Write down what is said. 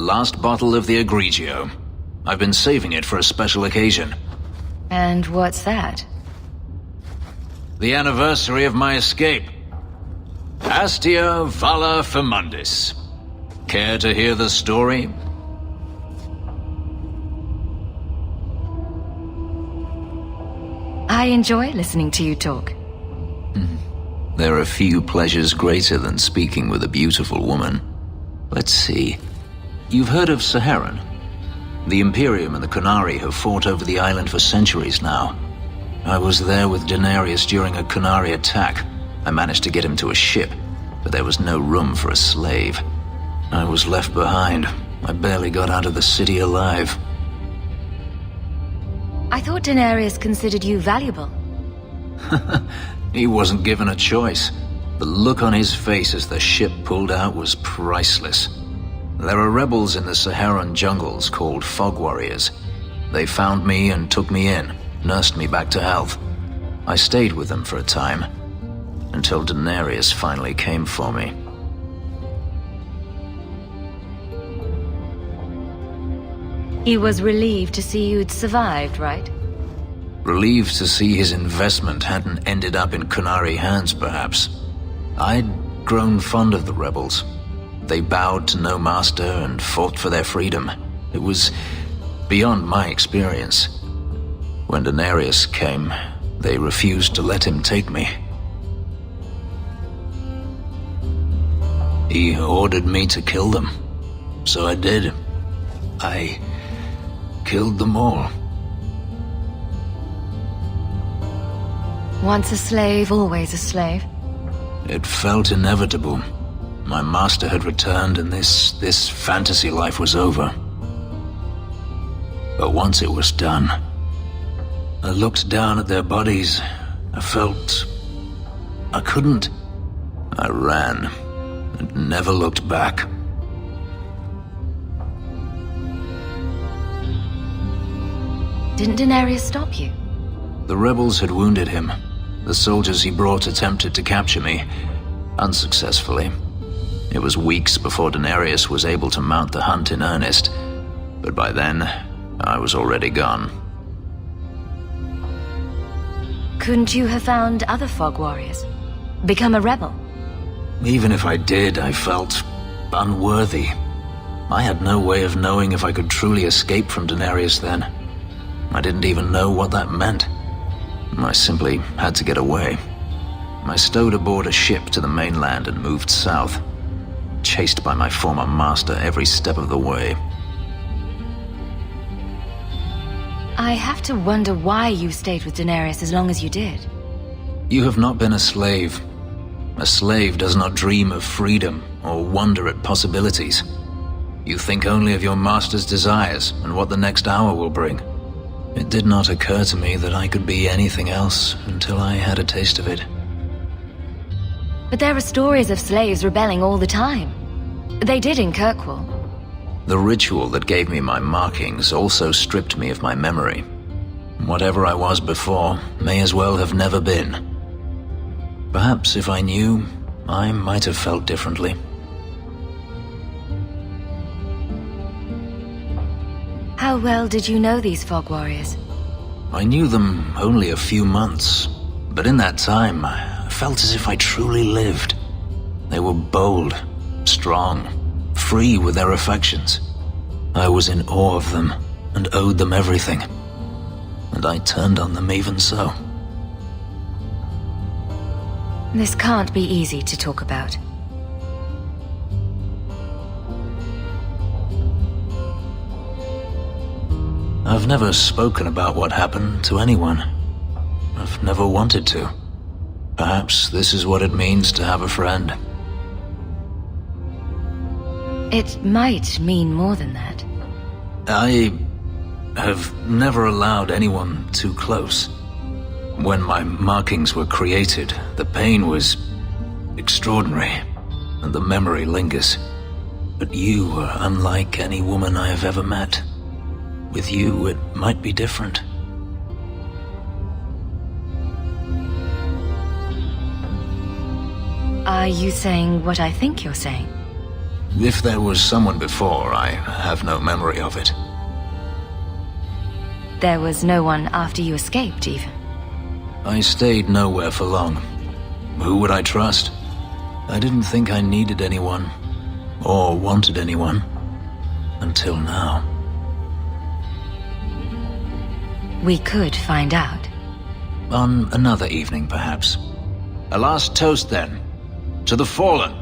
last bottle of the Egregio. I've been saving it for a special occasion. And what's that? The anniversary of my escape. Astia Vala Femundis. Care to hear the story? I enjoy listening to you talk. There are few pleasures greater than speaking with a beautiful woman. Let's see. You've heard of Saharan? The Imperium and the Qunari have fought over the island for centuries now. I was there with Daenerys during a Qunari attack. I managed to get him to a ship, but there was no room for a slave. I was left behind. I barely got out of the city alive. I thought Daenerys considered you valuable. He wasn't given a choice. The look on his face as the ship pulled out was priceless. There are rebels in the Saharan jungles called Fog Warriors. They found me and took me in, nursed me back to health. I stayed with them for a time, until Daenerys finally came for me. He was relieved to see you'd survived, right? Relieved to see his investment hadn't ended up in Qunari hands, perhaps. I'd grown fond of the rebels. They bowed to no master and fought for their freedom. It was beyond my experience. When Daenerys came, they refused to let him take me. He ordered me to kill them, so I did. I killed them all. Once a slave, always a slave. It felt inevitable. My master had returned and this fantasy life was over. But once it was done, I looked down at their bodies. I felt I couldn't. I ran and never looked back. Didn't Daenerys stop you? The rebels had wounded him. The soldiers he brought attempted to capture me, unsuccessfully. It was weeks before Daenerys was able to mount the hunt in earnest, but by then, I was already gone. Couldn't you have found other Fog Warriors? Become a rebel? Even if I did, I felt unworthy. I had no way of knowing if I could truly escape from Daenerys then. I didn't even know what that meant. I simply had to get away. I stowed aboard a ship to the mainland and moved south, chased by my former master every step of the way. I have to wonder why you stayed with Daenerys as long as you did. You have not been a slave. A slave does not dream of freedom or wonder at possibilities. You think only of your master's desires and what the next hour will bring. It did not occur to me that I could be anything else until I had a taste of it. But there are stories of slaves rebelling all the time. They did in Kirkwall. The ritual that gave me my markings also stripped me of my memory. Whatever I was before may as well have never been. Perhaps if I knew, I might have felt differently. How well did you know these Fog Warriors? I knew them only a few months, but in that time, I felt as if I truly lived. They were bold, strong, free with their affections. I was in awe of them and owed them everything, and I turned on them even so. This can't be easy to talk about. I've never spoken about what happened to anyone. I've never wanted to. Perhaps this is what it means to have a friend. It might mean more than that. I have never allowed anyone too close. When my markings were created, the pain was extraordinary, and the memory lingers. But you were unlike any woman I have ever met. With you, it might be different. Are you saying what I think you're saying? If there was someone before, I have no memory of it. There was no one after you escaped, even? I stayed nowhere for long. Who would I trust? I didn't think I needed anyone, or wanted anyone, until now. We could find out. On another evening, perhaps. A last toast, then. To the fallen.